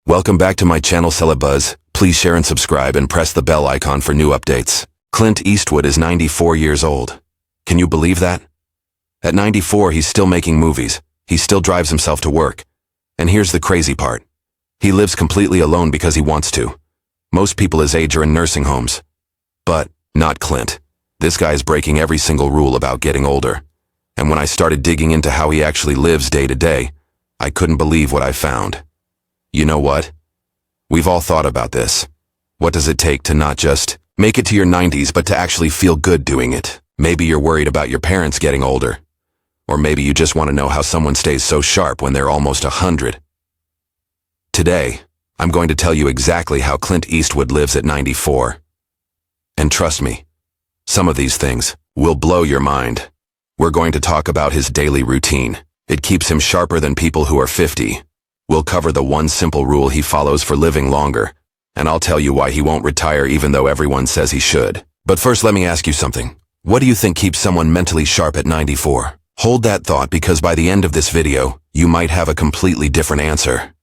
Welcome back to my channel Celebuzz. Please share and subscribe and press the bell icon for new updates. Clint Eastwood is 94 years old. Can you believe that? At 94, he's still making movies. He still drives himself to work. And here's the crazy part. He lives completely alone because he wants to. Most people his age are in nursing homes. But not Clint. This guy's breaking every single rule about getting older. And when I started digging into how he actually lives day to day, I couldn't believe what I found. You know what? We've all thought about this. What does it take to not just make it to your 90s, but to actually feel good doing it? Maybe you're worried about your parents getting older. Or maybe you just want to know how someone stays so sharp when they're almost 100. Today, I'm going to tell you exactly how Clint Eastwood lives at 94. And trust me, some of these things will blow your mind. We're going to talk about his daily routine. It keeps him sharper than people who are 50. We'll cover the one simple rule he follows for living longer, and I'll tell you why he won't retire even though everyone says he should. But first, let me ask you something. What do you think keeps someone mentally sharp at 94? Hold that thought, because by the end of this video, you might have a completely different answer.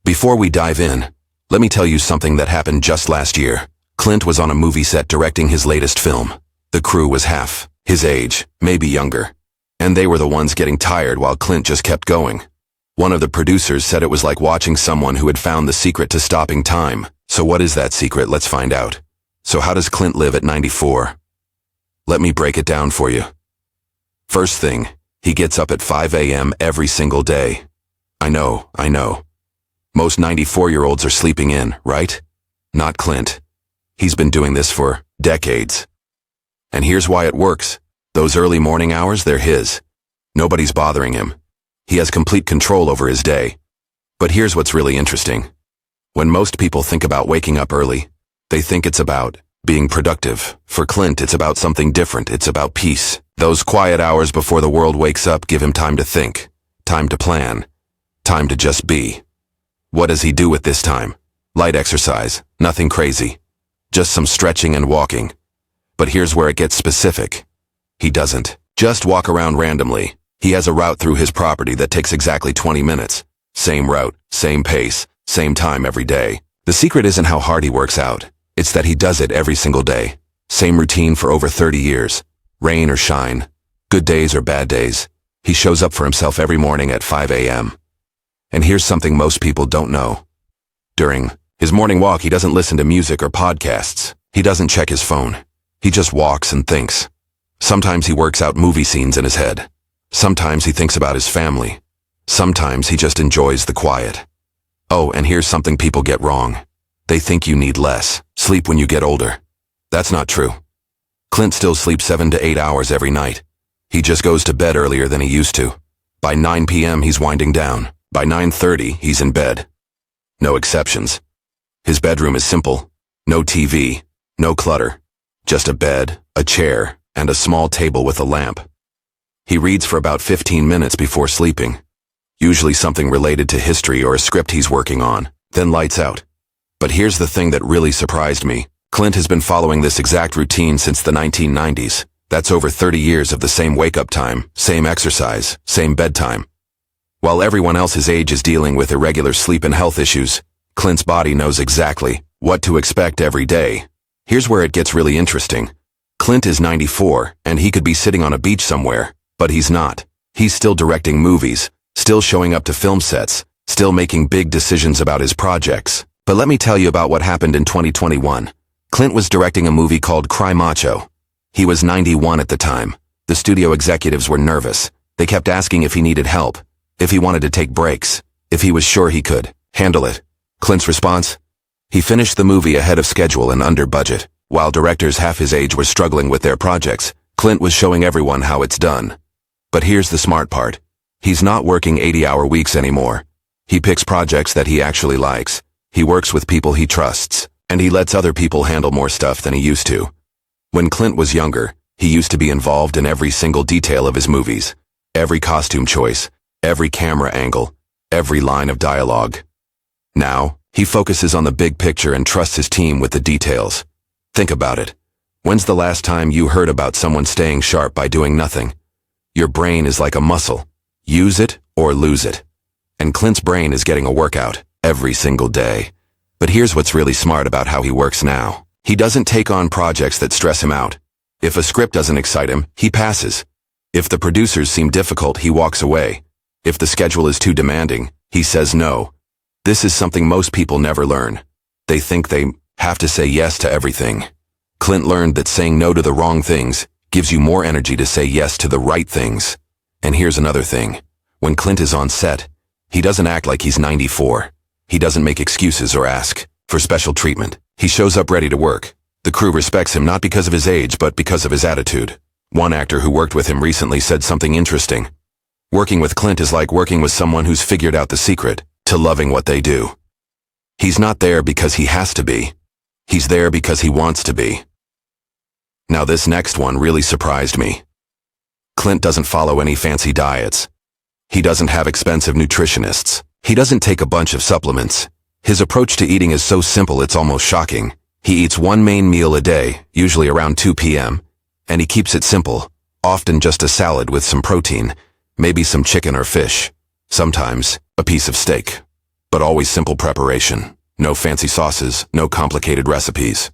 Before we dive in, let me tell you something that happened just last year. Clint was on a movie set directing his latest film. The crew was half his age, maybe younger. And they were the ones getting tired while Clint just kept going. One of the producers said it was like watching someone who had found the secret to stopping time. So what is that secret? Let's find out. So how does Clint live at 94? Let me break it down for you. First thing, he gets up at 5 a.m. every single day. I know. Most 94-year-olds are sleeping in, right? Not Clint. He's been doing this for decades. And here's why it works. Those early morning hours, they're his. Nobody's bothering him. He has complete control over his day. But here's what's really interesting. When most people think about waking up early, they think it's about being productive. For Clint, it's about something different. It's about peace. Those quiet hours before the world wakes up give him time to think, time to plan, time to just be. What does he do with this time? Light exercise, nothing crazy. Just some stretching and walking. But here's where it gets specific. He doesn't just walk around randomly. He has a route through his property that takes exactly 20 minutes. Same route, same pace, same time every day. The secret isn't how hard he works out. It's that he does it every single day. Same routine for over 30 years. Rain or shine, good days or bad days. He shows up for himself every morning at 5 a.m. And here's something most people don't know. During his morning walk, he doesn't listen to music or podcasts. He doesn't check his phone. He just walks and thinks. Sometimes he works out movie scenes in his head. Sometimes he thinks about his family. Sometimes he just enjoys the quiet. Oh, and here's something people get wrong. They think you need less sleep when you get older. That's not true. Clint still sleeps 7 to 8 hours every night. He just goes to bed earlier than he used to. By 9 p.m. he's winding down. By 9:30 he's in bed. No exceptions. His bedroom is simple. No TV, no clutter. Just a bed, a chair, and a small table with a lamp. He reads for about 15 minutes before sleeping. Usually something related to history or a script he's working on. Then lights out. But here's the thing that really surprised me. Clint has been following this exact routine since the 1990s. That's over 30 years of the same wake-up time, same exercise, same bedtime. While everyone else his age is dealing with irregular sleep and health issues, Clint's body knows exactly what to expect every day. Here's where it gets really interesting. Clint is 94, and he could be sitting on a beach somewhere, but he's not. He's still directing movies, still showing up to film sets, still making big decisions about his projects. But let me tell you about what happened in 2021. Clint was directing a movie called Cry Macho. He was 91 at the time. The studio executives were nervous. They kept asking if he needed help, if he wanted to take breaks, if he was sure he could handle it. Clint's response? He finished the movie ahead of schedule and under budget. While directors half his age were struggling with their projects, Clint was showing everyone how it's done. But here's the smart part. He's not working 80-hour weeks anymore. He picks projects that he actually likes. He works with people he trusts, and he lets other people handle more stuff than he used to. When Clint was younger, he used to be involved in every single detail of his movies. Every costume choice, every camera angle, every line of dialogue. Now, he focuses on the big picture and trusts his team with the details. Think about it. When's the last time you heard about someone staying sharp by doing nothing? Your brain is like a muscle. Use it or lose it. And Clint's brain is getting a workout every single day. But here's what's really smart about how he works now. He doesn't take on projects that stress him out. If a script doesn't excite him, he passes. If the producers seem difficult, he walks away. If the schedule is too demanding, he says no. This is something most people never learn. They think they have to say yes to everything. Clint learned that saying no to the wrong things gives you more energy to say yes to the right things. And here's another thing. When Clint is on set, he doesn't act like he's 94. He doesn't make excuses or ask for special treatment. He shows up ready to work. The crew respects him not because of his age, but because of his attitude. One actor who worked with him recently said something interesting. Working with Clint is like working with someone who's figured out the secret to loving what they do. He's not there because he has to be. He's there because he wants to be. Now this next one really surprised me. Clint doesn't follow any fancy diets. He doesn't have expensive nutritionists. He doesn't take a bunch of supplements. His approach to eating is so simple it's almost shocking. He eats one main meal a day, usually around 2 p.m., and he keeps it simple, often just a salad with some protein, maybe some chicken or fish, sometimes a piece of steak, but always simple preparation. No fancy sauces, no complicated recipes.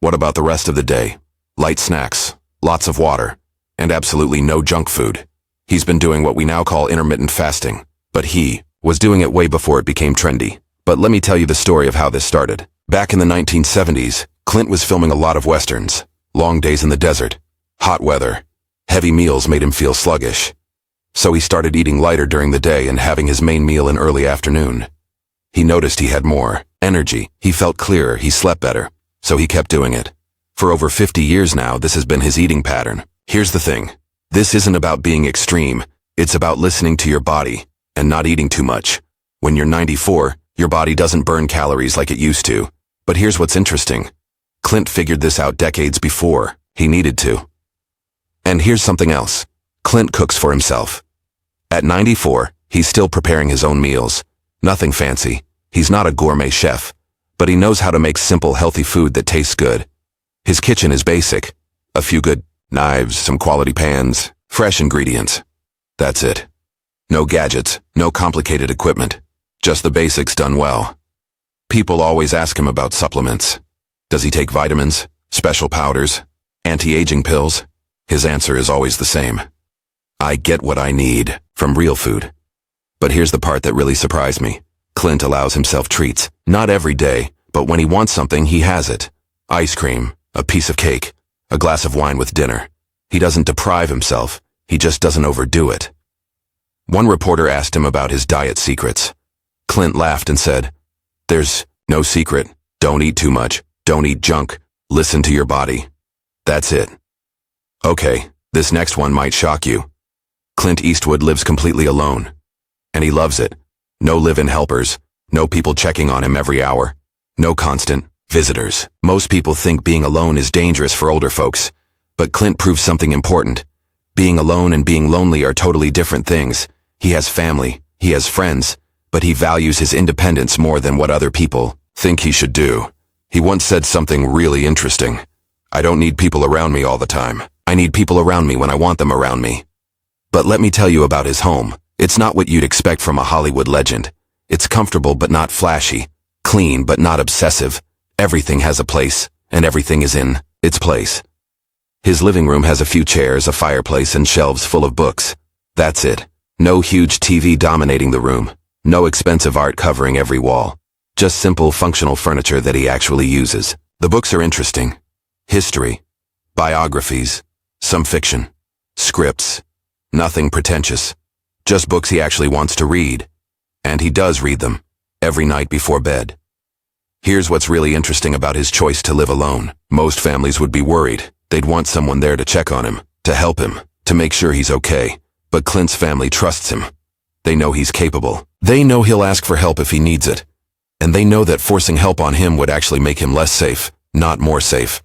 What about the rest of the day? Light snacks, lots of water, and absolutely no junk food. He's been doing what we now call intermittent fasting, but he was doing it way before it became trendy. But let me tell you the story of how this started. Back in the 1970s, Clint was filming a lot of westerns. Long days in the desert, hot weather, heavy meals made him feel sluggish. So he started eating lighter during the day and having his main meal in early afternoon. He noticed he had more energy, he felt clearer, he slept better, so he kept doing it. For over 50 years now, this has been his eating pattern. Here's the thing. This isn't about being extreme. It's about listening to your body and not eating too much. When you're 94, your body doesn't burn calories like it used to. But here's what's interesting. Clint figured this out decades before he needed to. And here's something else. Clint cooks for himself. At 94, he's still preparing his own meals. Nothing fancy. He's not a gourmet chef, but he knows how to make simple, healthy food that tastes good. His kitchen is basic. A few good knives, some quality pans, fresh ingredients. That's it. No gadgets, no complicated equipment. Just the basics done well. People always ask him about supplements. Does he take vitamins, special powders, anti-aging pills? His answer is always the same. I get what I need from real food. But here's the part that really surprised me. Clint allows himself treats. Not every day, but when he wants something, he has it. Ice cream, a piece of cake, a glass of wine with dinner. He doesn't deprive himself. He just doesn't overdo it. One reporter asked him about his diet secrets. Clint laughed and said, "There's no secret. Don't eat too much. Don't eat junk. Listen to your body. That's it." Okay, this next one might shock you. Clint Eastwood lives completely alone. And he loves it. No live-in helpers. No people checking on him every hour. No constant visitors. Most people think being alone is dangerous for older folks. But Clint proves something important. Being alone and being lonely are totally different things. He has family. He has friends. But he values his independence more than what other people think he should do. He once said something really interesting. I don't need people around me all the time. I need people around me when I want them around me. But let me tell you about his home. It's not what you'd expect from a Hollywood legend. It's comfortable but not flashy. Clean but not obsessive. Everything has a place, and everything is in its place. His living room has a few chairs, a fireplace, and shelves full of books. That's it. No huge TV dominating the room. No expensive art covering every wall. Just simple, functional furniture that he actually uses. The books are interesting. History, biographies, some fiction, scripts. Nothing pretentious. Just books he actually wants to read. And he does read them, every night before bed. Here's what's really interesting about his choice to live alone. Most families would be worried. They'd want someone there to check on him, to help him, to make sure he's okay. But Clint's family trusts him. They know he's capable. They know he'll ask for help if he needs it. And they know that forcing help on him would actually make him less safe, not more safe.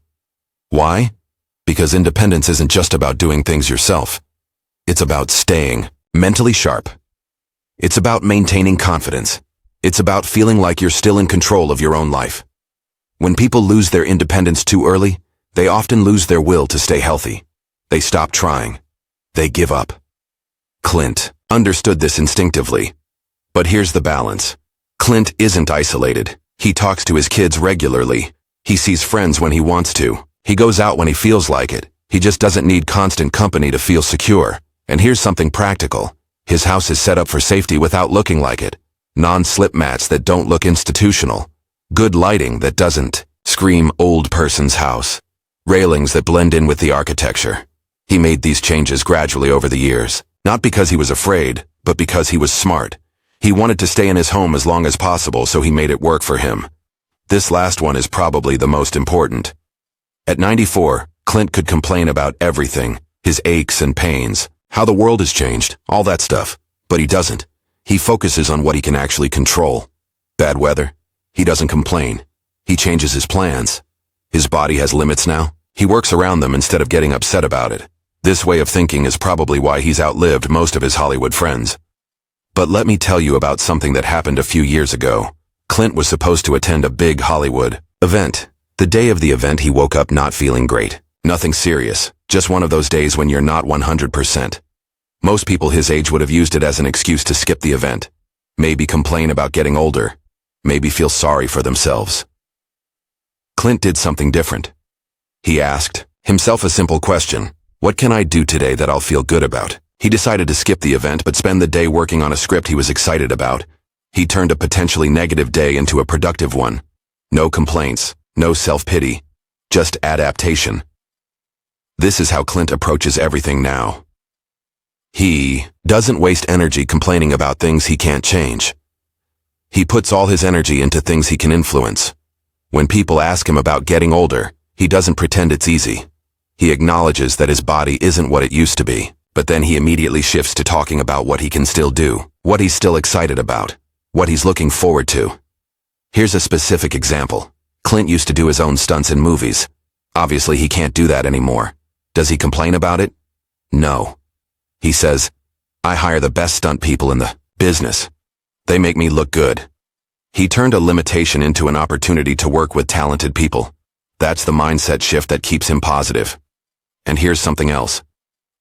Why? Because independence isn't just about doing things yourself. It's about staying mentally sharp. It's about maintaining confidence. It's about feeling like you're still in control of your own life. When people lose their independence too early, they often lose their will to stay healthy. They stop trying. They give up. Clint understood this instinctively. But here's the balance. Clint isn't isolated. He talks to his kids regularly. He sees friends when he wants to. He goes out when he feels like it. He just doesn't need constant company to feel secure. And here's something practical. His house is set up for safety without looking like it. Non-slip mats that don't look institutional. Good lighting that doesn't scream old person's house. Railings that blend in with the architecture. He made these changes gradually over the years. Not because he was afraid, but because he was smart. He wanted to stay in his home as long as possible, so he made it work for him. This last one is probably the most important. At 94, Clint could complain about everything, his aches and pains, how the world has changed, all that stuff. But he doesn't. He focuses on what he can actually control. Bad weather? He doesn't complain. He changes his plans. His body has limits now. He works around them instead of getting upset about it. This way of thinking is probably why he's outlived most of his Hollywood friends. But let me tell you about something that happened a few years ago. Clint was supposed to attend a big Hollywood event. The day of the event, he woke up not feeling great. Nothing serious, just one of those days when you're not 100%. Most people his age would have used it as an excuse to skip the event. Maybe complain about getting older. Maybe feel sorry for themselves. Clint did something different. He asked himself a simple question. What can I do today that I'll feel good about? He decided to skip the event but spend the day working on a script he was excited about. He turned a potentially negative day into a productive one. No complaints, no self-pity, just adaptation. This is how Clint approaches everything now. He doesn't waste energy complaining about things he can't change. He puts all his energy into things he can influence. When people ask him about getting older, he doesn't pretend it's easy. He acknowledges that his body isn't what it used to be, but then he immediately shifts to talking about what he can still do, what he's still excited about, what he's looking forward to. Here's a specific example. Clint used to do his own stunts in movies. Obviously, he can't do that anymore. Does he complain about it? No. He says, I hire the best stunt people in the business. They make me look good. He turned a limitation into an opportunity to work with talented people. That's the mindset shift that keeps him positive. And here's something else.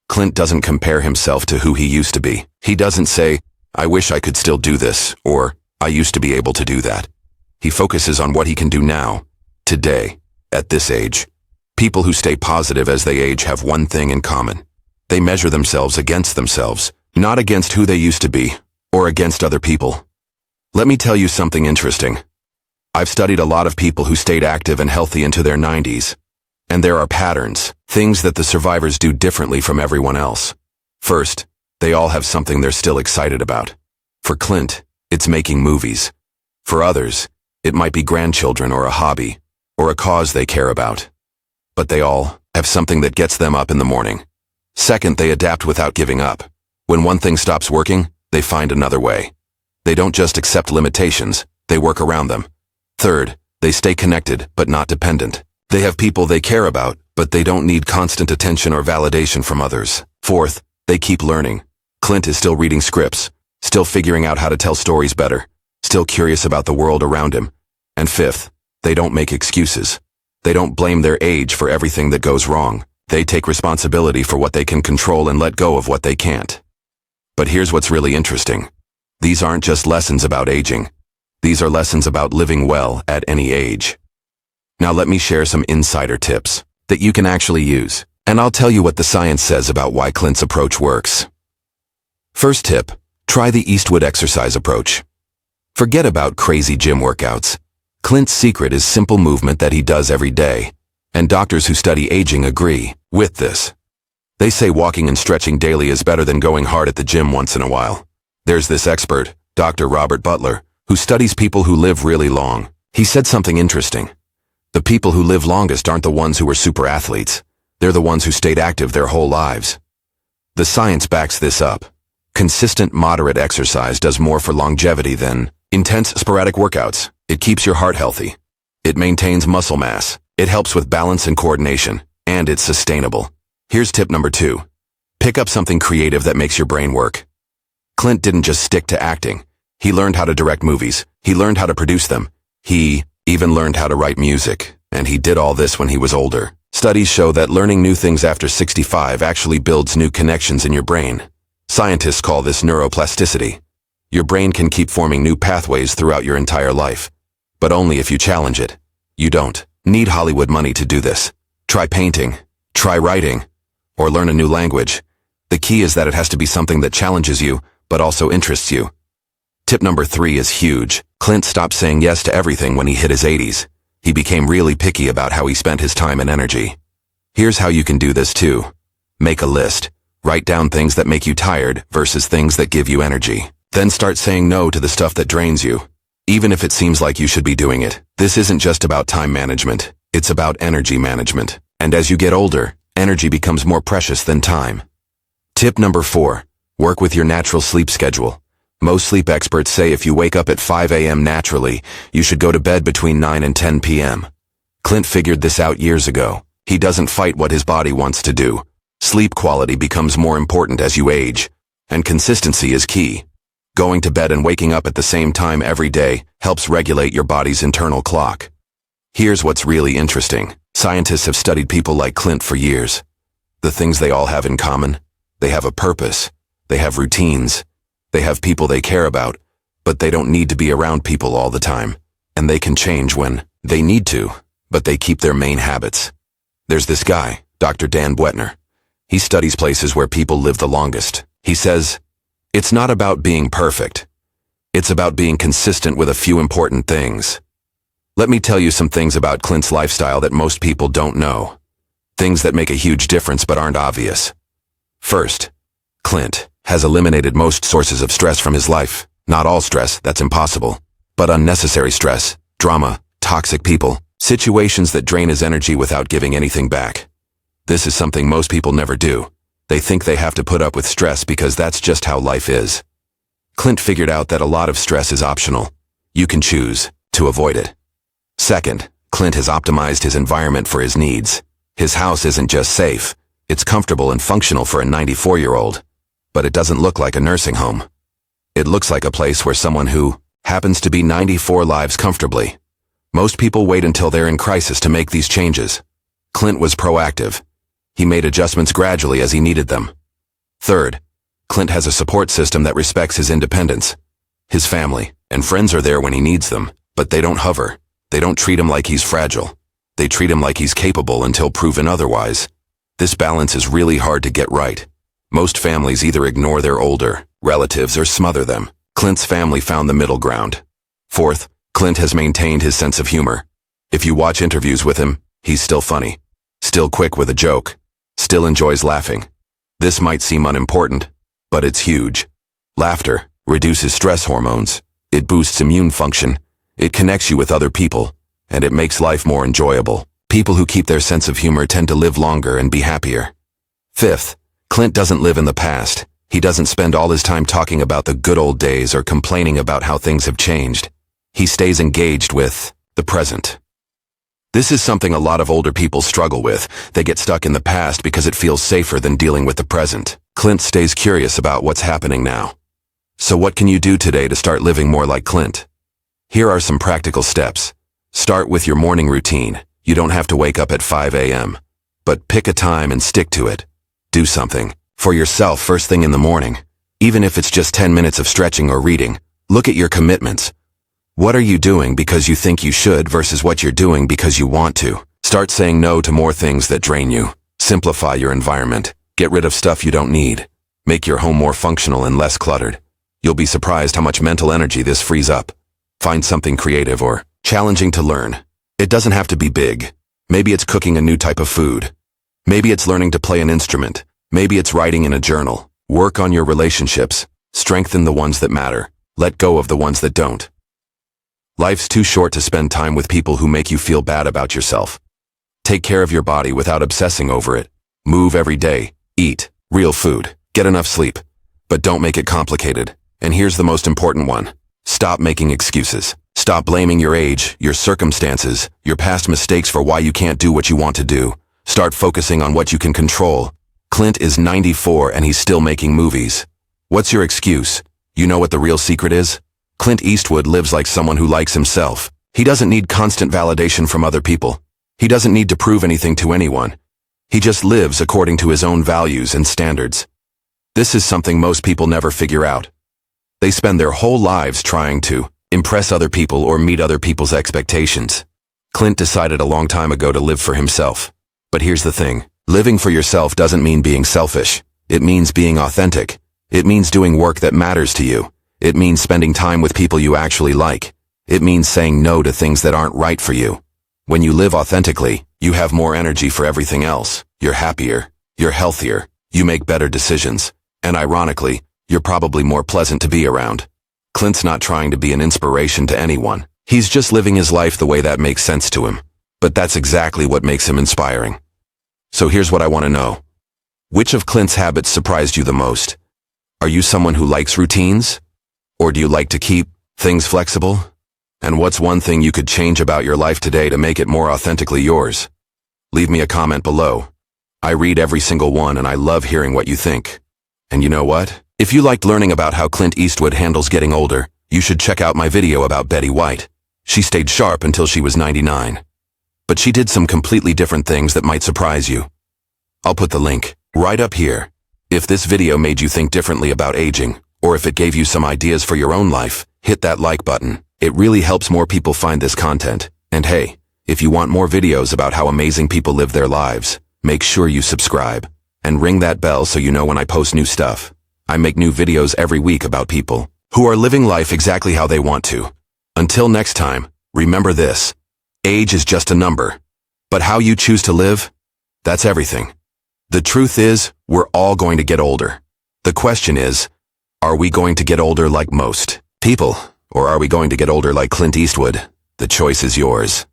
Clint doesn't compare himself to who he used to be. He doesn't say, I wish I could still do this, or I used to be able to do that. He focuses on what he can do now, today, at this age. People who stay positive as they age have one thing in common. They measure themselves against themselves, not against who they used to be, or against other people. Let me tell you something interesting. I've studied a lot of people who stayed active and healthy into their 90s. And there are patterns, things that the survivors do differently from everyone else. First, they all have something they're still excited about. For Clint, it's making movies. For others, it might be grandchildren or a hobby, or a cause they care about. But they all have something that gets them up in the morning. Second, they adapt without giving up. When one thing stops working, they find another way. They don't just accept limitations, they work around them. Third, they stay connected but not dependent. They have people they care about, but they don't need constant attention or validation from others. Fourth, they keep learning. Clint is still reading scripts, still figuring out how to tell stories better, still curious about the world around him. And fifth, they don't make excuses. They don't blame their age for everything that goes wrong. They take responsibility for what they can control and let go of what they can't. But here's what's really interesting. These aren't just lessons about aging. These are lessons about living well at any age. Now let me share some insider tips that you can actually use, and I'll tell you what the science says about why Clint's approach works. First tip, try the Eastwood exercise approach. Forget about crazy gym workouts. Clint's secret is simple movement that he does every day, and doctors who study aging agree with this. They say walking and stretching daily is better than going hard at the gym once in a while. There's this expert, Dr. Robert Butler, who studies people who live really long. He said something interesting. The people who live longest aren't the ones who are super athletes. They're the ones who stayed active their whole lives. The science backs this up. Consistent, moderate exercise does more for longevity than intense, sporadic workouts. It keeps your heart healthy. It maintains muscle mass. It helps with balance and coordination. And it's sustainable. Here's tip number 2. Pick up something creative that makes your brain work. Clint didn't just stick to acting. He learned how to direct movies. He learned how to produce them. He even learned how to write music. And he did all this when he was older. Studies show that learning new things after 65 actually builds new connections in your brain. Scientists call this neuroplasticity. Your brain can keep forming new pathways throughout your entire life, but only if you challenge it. You don't need Hollywood money to do this. Try painting, try writing, or learn a new language. The key is that it has to be something that challenges you, but also interests you. Tip number 3 is huge. Clint stopped saying yes to everything when he hit his 80s. He became really picky about how he spent his time and energy. Here's how you can do this too. Make a list. Write down things that make you tired versus things that give you energy. Then start saying no to the stuff that drains you, even if it seems like you should be doing it. This isn't just about time management. It's about energy management. And as you get older, energy becomes more precious than time. Tip number 4. Work with your natural sleep schedule. Most sleep experts say if you wake up at 5 a.m. naturally, you should go to bed between 9 and 10 p.m. Clint figured this out years ago. He doesn't fight what his body wants to do. Sleep quality becomes more important as you age, and consistency is key. Going to bed and waking up at the same time every day helps regulate your body's internal clock. Here's what's really interesting. Scientists have studied people like Clint for years. The things they all have in common: they have a purpose, they have routines, they have people they care about, but they don't need to be around people all the time. And they can change when they need to, but they keep their main habits. There's this guy, Dr. Dan Buettner. He studies places where people live the longest. He says, "It's not about being perfect. It's about being consistent with a few important things." Let me tell you some things about Clint's lifestyle that most people don't know. Things that make a huge difference but aren't obvious. First, Clint has eliminated most sources of stress from his life. Not all stress, that's impossible. But unnecessary stress, drama, toxic people, situations that drain his energy without giving anything back. This is something most people never do. They think they have to put up with stress because that's just how life is. Clint figured out that a lot of stress is optional. You can choose to avoid it. Second, Clint has optimized his environment for his needs. His house isn't just safe, it's comfortable and functional for a 94-year-old. But it doesn't look like a nursing home. It looks like a place where someone who happens to be 94 lives comfortably. Most people wait until they're in crisis to make these changes. Clint was proactive. He made adjustments gradually as he needed them. Third, Clint has a support system that respects his independence. His family and friends are there when he needs them, but they don't hover. They don't treat him like he's fragile. They treat him like he's capable until proven otherwise. This balance is really hard to get right. Most families either ignore their older relatives or smother them. Clint's family found the middle ground. Fourth, Clint has maintained his sense of humor. If you watch interviews with him, he's still funny, still quick with a joke, still enjoys laughing. This might seem unimportant, but it's huge. Laughter reduces stress hormones, it boosts immune function, it connects you with other people, and it makes life more enjoyable. People who keep their sense of humor tend to live longer and be happier. Fifth, Clint doesn't live in the past. He doesn't spend all his time talking about the good old days or complaining about how things have changed. He stays engaged with the present. This is something a lot of older people struggle with. They get stuck in the past because it feels safer than dealing with the present. Clint stays curious about what's happening now. So what can you do today to start living more like Clint? Here are some practical steps. Start with your morning routine. You don't have to wake up at 5 a.m., but pick a time and stick to it. Do something for yourself first thing in the morning. Even if it's just 10 minutes of stretching or reading, look at your commitments. What are you doing because you think you should versus what you're doing because you want to? Start saying no to more things that drain you. Simplify your environment. Get rid of stuff you don't need. Make your home more functional and less cluttered. You'll be surprised how much mental energy this frees up. Find something creative or challenging to learn. It doesn't have to be big. Maybe it's cooking a new type of food. Maybe it's learning to play an instrument. Maybe it's writing in a journal. Work on your relationships. Strengthen the ones that matter. Let go of the ones that don't. Life's too short to spend time with people who make you feel bad about yourself. Take care of your body without obsessing over it. Move every day. Eat real food. Get enough sleep. But don't make it complicated. And here's the most important one. Stop making excuses. Stop blaming your age, your circumstances, your past mistakes for why you can't do what you want to do. Start focusing on what you can control. Clint is 94 and he's still making movies. What's your excuse? You know what the real secret is? Clint Eastwood lives like someone who likes himself. He doesn't need constant validation from other people. He doesn't need to prove anything to anyone. He just lives according to his own values and standards. This is something most people never figure out. They spend their whole lives trying to impress other people or meet other people's expectations. Clint decided a long time ago to live for himself. But here's the thing. Living for yourself doesn't mean being selfish. It means being authentic. It means doing work that matters to you. It means spending time with people you actually like. It means saying no to things that aren't right for you. When you live authentically, you have more energy for everything else. You're happier. You're healthier. You make better decisions. And ironically, you're probably more pleasant to be around. Clint's not trying to be an inspiration to anyone. He's just living his life the way that makes sense to him. But that's exactly what makes him inspiring. So here's what I want to know. Which of Clint's habits surprised you the most? Are you someone who likes routines? Or do you like to keep things flexible? And what's one thing you could change about your life today to make it more authentically yours? Leave me a comment below. I read every single one and I love hearing what you think. And you know what? If you liked learning about how Clint Eastwood handles getting older, you should check out my video about Betty White. She stayed sharp until she was 99. But she did some completely different things that might surprise you. I'll put the link right up here. If this video made you think differently about aging, or if it gave you some ideas for your own life, hit that like button. It really helps more people find this content. And hey, if you want more videos about how amazing people live their lives, make sure you subscribe and ring that bell so you know when I post new stuff. I make new videos every week about people who are living life exactly how they want to. Until next time, remember this. Age is just a number. But how you choose to live? That's everything. The truth is, we're all going to get older. The question is, are we going to get older like most people? Or are we going to get older like Clint Eastwood? The choice is yours.